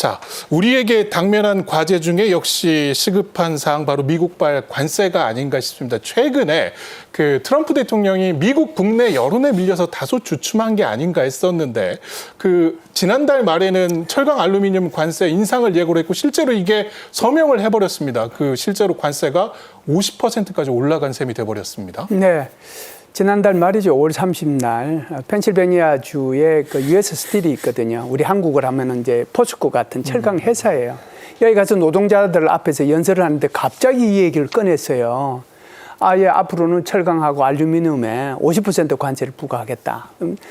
자, 우리에게 당면한 과제 중에 역시 시급한 사항 바로 미국발 관세가 아닌가 싶습니다. 최근에 그 트럼프 대통령이 미국 국내 여론에 밀려서 다소 주춤한 게 아닌가 했었는데 그 지난달 말에는 철강 알루미늄 관세 인상을 예고를 했고 실제로 이게 서명을 해버렸습니다. 그 실제로 관세가 50%까지 올라간 셈이 돼버렸습니다. 네. 지난달 말이죠. 5월 30날 펜실베니아주에 그 US 스틸이 있거든요. 우리 한국을 하면은 이제 포스코 같은 철강 회사예요. 여기 가서 노동자들 앞에서 연설을 하는데 갑자기 이 얘기를 꺼냈어요. 아예 앞으로는 철강하고 알루미늄에 50% 관세를 부과하겠다.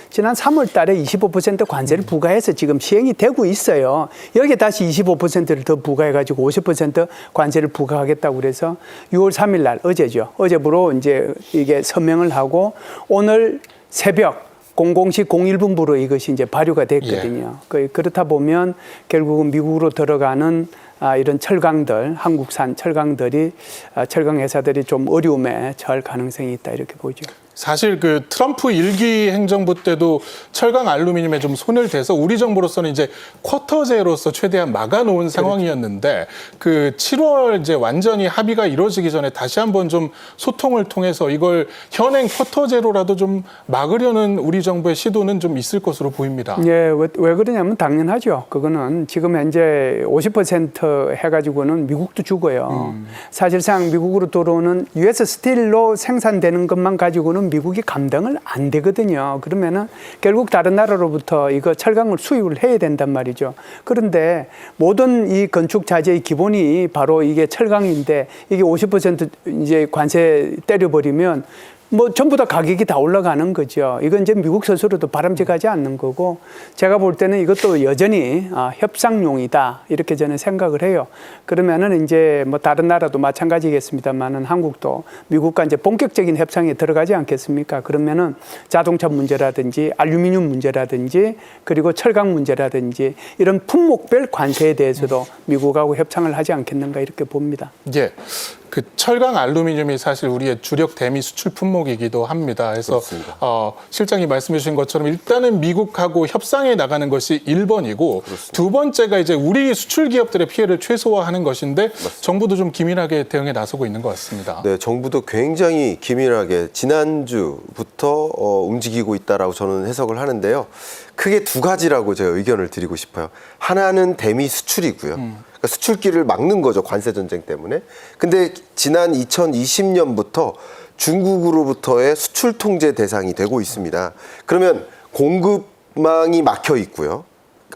지난 3월 달에 25% 관세를 부과해서 지금 시행이 되고 있어요. 여기에 다시 25%를 더 부과해가지고 50% 관세를 부과하겠다고 그래서 6월 3일 날 어제죠. 어제부로 이제 이게 서명을 하고 오늘 새벽 00시 01분부로 이것이 이제 발효가 됐거든요. 예. 그렇다 보면 결국은 미국으로 들어가는 이런 철강들, 한국산 철강들이 철강 회사들이 좀 어려움에 처할 가능성이 있다 이렇게 보죠. 사실 그 트럼프 1기 행정부 때도 철강 알루미늄에 좀 손을 대서 우리 정부로서는 이제 쿼터제로서 최대한 막아놓은 상황이었는데 그 7월 이제 완전히 합의가 이루어지기 전에 다시 한번 좀 소통을 통해서 이걸 현행 쿼터제로라도 좀 막으려는 우리 정부의 시도는 좀 있을 것으로 보입니다. 예, 왜 그러냐면 당연하죠. 그거는 지금 현재 50% 해가지고는 미국도 죽어요. 사실상 미국으로 들어오는 US 스틸로 생산되는 것만 가지고는 미국이 감당을 안 되거든요. 그러면은 결국 다른 나라로부터 이거 철강을 수입을 해야 된단 말이죠. 그런데 모든 이 건축 자재의 기본이 바로 이게 철강인데 이게 50% 이제 관세 때려버리면 뭐 전부 다 가격이 다 올라가는 거죠. 이건 이제 미국 스스로도 바람직하지 않는 거고 제가 볼 때는 이것도 여전히 협상용이다 이렇게 저는 생각을 해요. 그러면은 이제 뭐 다른 나라도 마찬가지겠습니다만은 한국도 미국과 이제 본격적인 협상에 들어가지 않겠습니까? 그러면은 자동차 문제라든지 알루미늄 문제라든지 그리고 철강 문제라든지 이런 품목별 관세에 대해서도 미국하고 협상을 하지 않겠는가 이렇게 봅니다. 예. 그 철강 알루미늄이 사실 우리의 주력 대미 수출 품목이기도 합니다. 그래서 실장이 말씀해 주신 것처럼 일단은 미국하고 협상에 나가는 것이 1번이고 그렇습니다. 두 번째가 이제 우리 수출 기업들의 피해를 최소화하는 것인데 맞습니다. 정부도 좀 기민하게 대응에 나서고 있는 것 같습니다. 네, 정부도 굉장히 기민하게 지난주부터 움직이고 있다라고 저는 해석을 하는데요. 크게 두 가지라고 제가 의견을 드리고 싶어요. 하나는 대미 수출이고요. 그러니까 수출길을 막는 거죠. 관세 전쟁 때문에. 근데 지난 2020년부터 중국으로부터의 수출 통제 대상이 되고 있습니다. 그러면 공급망이 막혀 있고요.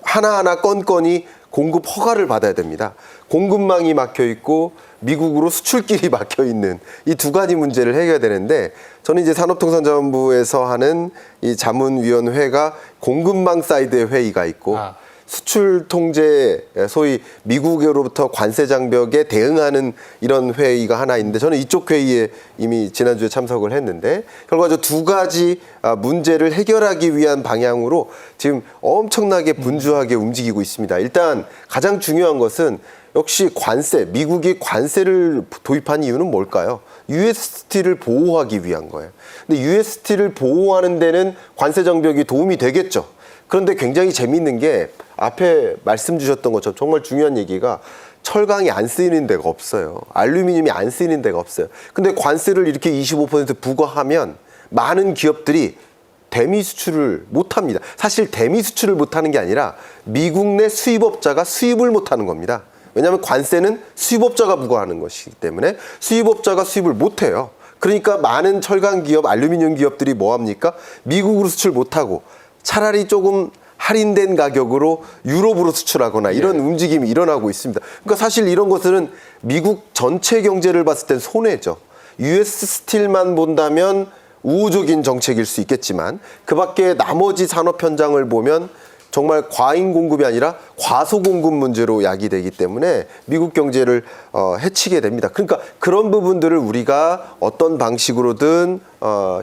하나하나 건건이 공급 허가를 받아야 됩니다. 공급망이 막혀 있고 미국으로 수출길이 막혀 있는 이 두 가지 문제를 해결해야 되는데 저는 이제 산업통상자원부에서 하는 이 자문위원회가 공급망 사이드의 회의가 있고 수출 통제, 소위 미국으로부터 관세 장벽에 대응하는 이런 회의가 하나 있는데 저는 이쪽 회의에 이미 지난주에 참석을 했는데 결과적으로 두 가지 문제를 해결하기 위한 방향으로 지금 엄청나게 분주하게 움직이고 있습니다. 일단 가장 중요한 것은 역시 관세, 미국이 관세를 도입한 이유는 뭘까요? US 스틸을 보호하기 위한 거예요. 근데 US 스틸을 보호하는 데는 관세 장벽이 도움이 되겠죠. 그런데 굉장히 재미있는 게 앞에 말씀 주셨던 것처럼 정말 중요한 얘기가 철강이 안 쓰이는 데가 없어요. 알루미늄이 안 쓰이는 데가 없어요. 근데 관세를 이렇게 25% 부과하면 많은 기업들이 대미 수출을 못합니다. 사실 대미 수출을 못하는 게 아니라 미국 내 수입업자가 수입을 못하는 겁니다. 왜냐하면 관세는 수입업자가 부과하는 것이기 때문에 수입업자가 수입을 못해요. 그러니까 많은 철강 기업, 알루미늄 기업들이 뭐 합니까? 미국으로 수출 못하고 차라리 조금 할인된 가격으로 유럽으로 수출하거나 이런 움직임이 일어나고 있습니다. 그러니까 사실 이런 것들은 미국 전체 경제를 봤을 땐 손해죠. US 스틸만 본다면 우호적인 정책일 수 있겠지만 그 밖에 나머지 산업 현장을 보면 정말 과잉 공급이 아니라 과소 공급 문제로 야기되기 때문에 미국 경제를 해치게 됩니다. 그러니까 그런 부분들을 우리가 어떤 방식으로든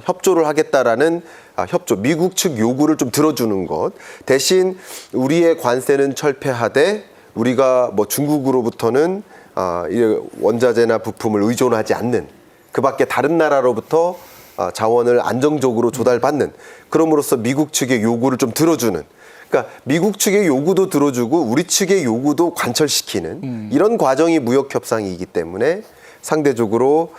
협조를 하겠다라는 협조, 미국 측 요구를 좀 들어주는 것. 대신 우리의 관세는 철폐하되 우리가 뭐 중국으로부터는 원자재나 부품을 의존하지 않는 그 밖에 다른 나라로부터 자원을 안정적으로 조달받는 그럼으로써 미국 측의 요구를 좀 들어주는 그러니까 미국 측의 요구도 들어주고 우리 측의 요구도 관철시키는 이런 과정이 무역 협상이기 때문에 상대적으로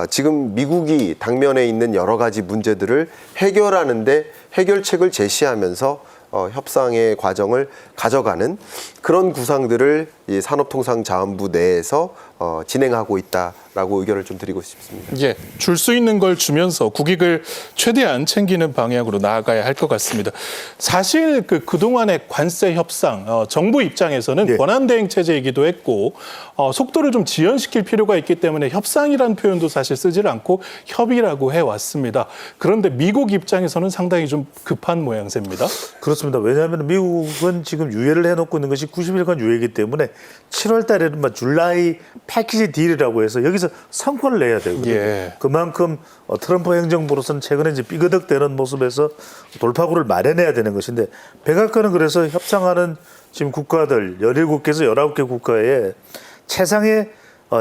지금 미국이 당면에 있는 여러 가지 문제들을 해결하는데 해결책을 제시하면서 협상의 과정을 가져가는 그런 구상들을 이 산업통상자원부 내에서 진행하고 있다라고 의견을 좀 드리고 싶습니다. 예, 줄 수 있는 걸 주면서 국익을 최대한 챙기는 방향으로 나아가야 할 것 같습니다. 사실 그동안의 관세 협상, 정부 입장에서는 네. 권한대행 체제이기도 했고 속도를 좀 지연시킬 필요가 있기 때문에 협상이라는 표현도 사실 쓰질 않고 협의라고 해왔습니다. 그런데 미국 입장에서는 상당히 좀 급한 모양새입니다. 그렇습니다. 왜냐하면 미국은 지금 유예를 해놓고 있는 것이 90일간 유예이기 때문에 7월 달에는 줄라이 패키지 딜이라고 해서 여기서 성과를 내야 되거든요. 예. 그만큼 트럼프 행정부로서는 최근에 이제 삐그덕대는 모습에서 돌파구를 마련해야 되는 것인데 백악관은 그래서 협상하는 지금 국가들 17개에서 19개 국가에 최상의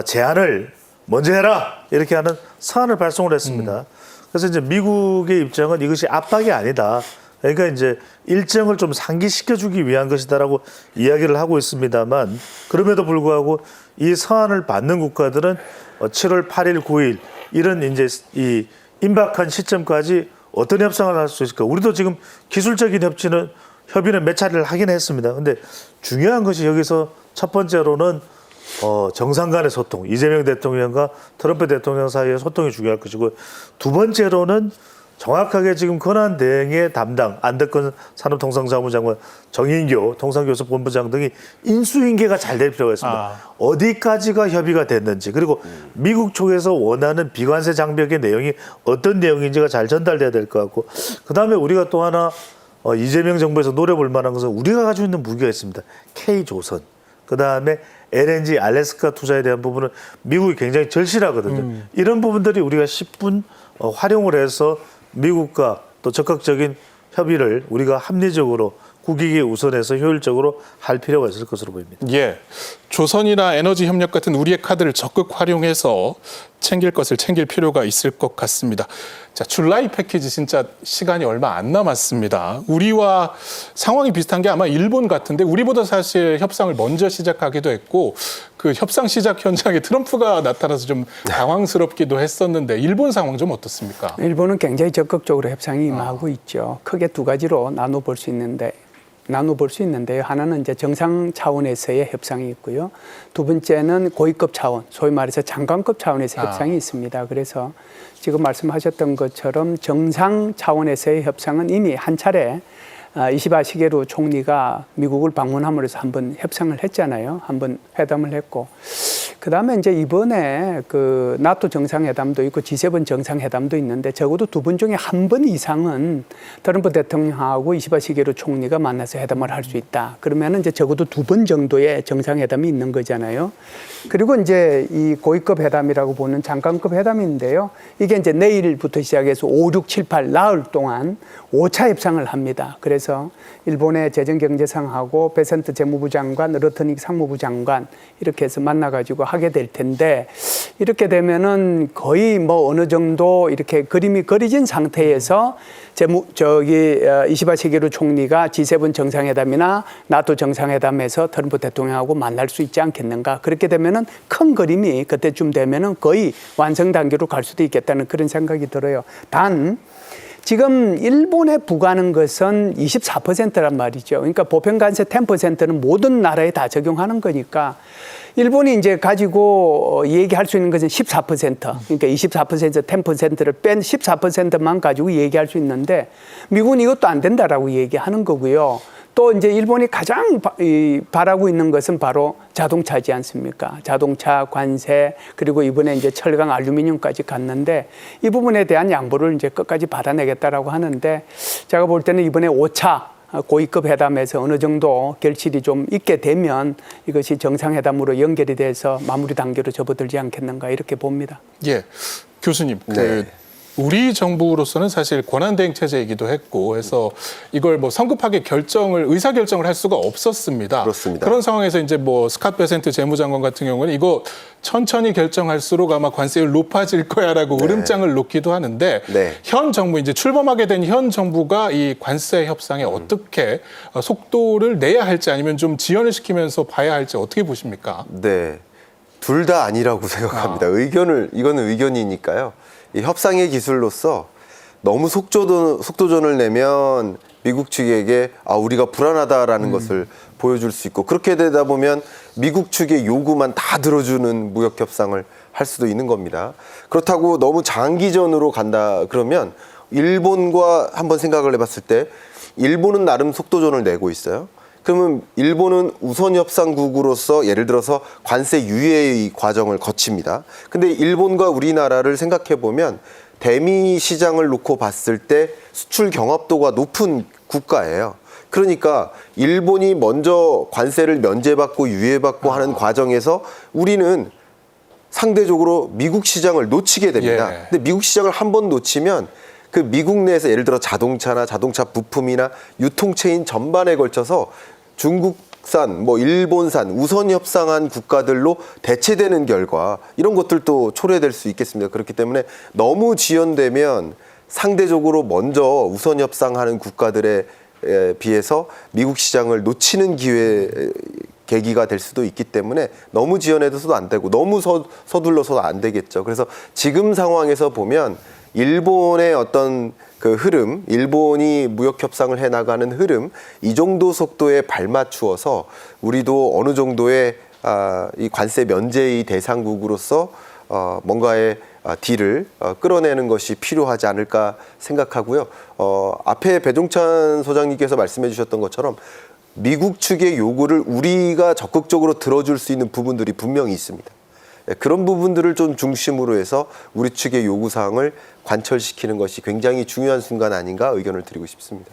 제안을 먼저 해라 이렇게 하는 서한을 발송을 했습니다. 그래서 이제 미국의 입장은 이것이 압박이 아니다. 그러니까 이제 일정을 좀 상기시켜주기 위한 것이다라고 이야기를 하고 있습니다만 그럼에도 불구하고 이 서한을 받는 국가들은 7월 8일, 9일 이런 이제 이 임박한 시점까지 어떤 협상을 할 수 있을까? 우리도 지금 기술적인 협의는 몇 차례를 하긴 했습니다. 근데 중요한 것이 여기서 첫 번째로는 정상 간의 소통, 이재명 대통령과 트럼프 대통령 사이의 소통이 중요할 것이고 두 번째로는 정확하게 지금 권한대행의 담당 안덕건 산업통상자원부 장관, 정인교 통상교섭본부장 등이 인수인계가 잘 될 필요가 있습니다. 어디까지가 협의가 됐는지 그리고 미국 쪽에서 원하는 비관세 장벽의 내용이 어떤 내용인지가 잘 전달돼야 될 것 같고 그다음에 우리가 또 하나 이재명 정부에서 노려볼 만한 것은 우리가 가지고 있는 무기가 있습니다. K조선 그다음에 LNG 알래스카 투자에 대한 부분은 미국이 굉장히 절실하거든요. 이런 부분들이 우리가 10분 활용을 해서 미국과 또 적극적인 협의를 우리가 합리적으로 국익에 우선해서 효율적으로 할 필요가 있을 것으로 보입니다. 예, 조선이나 에너지 협력 같은 우리의 카드를 적극 활용해서 챙길 것을 챙길 필요가 있을 것 같습니다. 자, 줄라이 패키지 진짜 시간이 얼마 안 남았습니다. 우리와 상황이 비슷한 게 아마 일본 같은데 우리보다 사실 협상을 먼저 시작하기도 했고 그 협상 시작 현장에 트럼프가 나타나서 좀 당황스럽기도 했었는데 일본 상황 좀 어떻습니까? 일본은 굉장히 적극적으로 협상이 임하고 있죠. 크게 두 가지로 나눠볼 수 있는데요. 하나는 이제 정상 차원에서의 협상이 있고요. 두 번째는 고위급 차원, 소위 말해서 장관급 차원에서 협상이 있습니다. 그래서 지금 말씀하셨던 것처럼 정상 차원에서의 협상은 이미 한 차례 이시바 시게루 총리가 미국을 방문함으로써 한번 협상을 했잖아요. 한번 회담을 했고. 그다음에 이제 이번에 그 나토 정상회담도 있고 G7 정상회담도 있는데 적어도 두 번 중에 한 번 이상은 트럼프 대통령하고 이시바 시게루 총리가 만나서 회담을 할 수 있다. 그러면은 이제 적어도 두 번 정도의 정상회담이 있는 거잖아요. 그리고 이제 이 고위급 회담이라고 보는 장관급 회담인데요. 이게 이제 내일부터 시작해서 5, 6, 7, 8 나흘 동안 5차 협상을 합니다. 그래서 일본의 재정경제상하고 베센트 재무부 장관, 러터닉 상무부 장관 이렇게 해서 만나가지고 하게 될 텐데 이렇게 되면은 거의 뭐 어느 정도 이렇게 그림이 그려진 상태에서 이시바 시게루 총리가 G7 정상회담이나 나토 정상회담에서 트럼프 대통령하고 만날 수 있지 않겠는가. 그렇게 되면은 큰 그림이 그때쯤 되면은 거의 완성 단계로 갈 수도 있겠다는 그런 생각이 들어요. 단 지금 일본에 부과하는 것은 24%란 말이죠. 그러니까 보편관세 10%는 모든 나라에 다 적용하는 거니까 일본이 이제 가지고 얘기할 수 있는 것은 14%. 그러니까 24%, 10%를 뺀 14%만 가지고 얘기할 수 있는데 미국은 이것도 안 된다라고 얘기하는 거고요. 또 이제 일본이 가장 바라고 있는 것은 바로 자동차지 않습니까? 자동차 관세 그리고 이번에 이제 철강 알루미늄까지 갔는데 이 부분에 대한 양보를 이제 끝까지 받아내겠다라고 하는데 제가 볼 때는 이번에 5차 고위급 회담에서 어느 정도 결실이 좀 있게 되면 이것이 정상회담으로 연결이 돼서 마무리 단계로 접어들지 않겠는가 이렇게 봅니다. 예, 교수님 네. 우리 정부로서는 사실 권한대행 체제이기도 했고 해서 이걸 뭐 성급하게 의사 결정을 할 수가 없었습니다. 그렇습니다. 그런 상황에서 이제 뭐 스캇 베센트 재무장관 같은 경우는 이거 천천히 결정할수록 아마 관세율 높아질 거야라고 으름장을 놓기도 하는데 네. 현 정부 이제 출범하게 된 현 정부가 이 관세 협상에 어떻게 속도를 내야 할지 아니면 좀 지연을 시키면서 봐야 할지 어떻게 보십니까? 네. 둘 다 아니라고 생각합니다. 이거는 의견이니까요. 이 협상의 기술로서 너무 속도전을 내면 미국 측에게 우리가 불안하다라는 것을 보여줄 수 있고 그렇게 되다 보면 미국 측의 요구만 다 들어주는 무역 협상을 할 수도 있는 겁니다. 그렇다고 너무 장기전으로 간다 그러면 일본과 한번 생각을 해봤을 때 일본은 나름 속도전을 내고 있어요. 그러면 일본은 우선 협상국으로서 예를 들어서 관세 유예의 과정을 거칩니다. 근데 일본과 우리나라를 생각해 보면 대미 시장을 놓고 봤을 때 수출 경합도가 높은 국가예요. 그러니까 일본이 먼저 관세를 면제받고 유예받고 하는 과정에서 우리는 상대적으로 미국 시장을 놓치게 됩니다. 예. 근데 미국 시장을 한 번 놓치면 그 미국 내에서 예를 들어 자동차나 자동차 부품이나 유통체인 전반에 걸쳐서 중국산, 일본산 우선 협상한 국가들로 대체되는 결과 이런 것들도 초래될 수 있겠습니다. 그렇기 때문에 너무 지연되면 상대적으로 먼저 우선 협상하는 국가들에 비해서 미국 시장을 놓치는 계기가 될 수도 있기 때문에 너무 지연해서도 안 되고 너무 서둘러서도 안 되겠죠. 그래서 지금 상황에서 보면 일본의 어떤 그 흐름, 일본이 무역 협상을 해나가는 흐름, 이 정도 속도에 발맞추어서 우리도 어느 정도의 이 관세 면제의 대상국으로서 뭔가의 딜을 끌어내는 것이 필요하지 않을까 생각하고요. 앞에 배종찬 소장님께서 말씀해 주셨던 것처럼 미국 측의 요구를 우리가 적극적으로 들어줄 수 있는 부분들이 분명히 있습니다. 그런 부분들을 좀 중심으로 해서 우리 측의 요구사항을 관철시키는 것이 굉장히 중요한 순간 아닌가 의견을 드리고 싶습니다.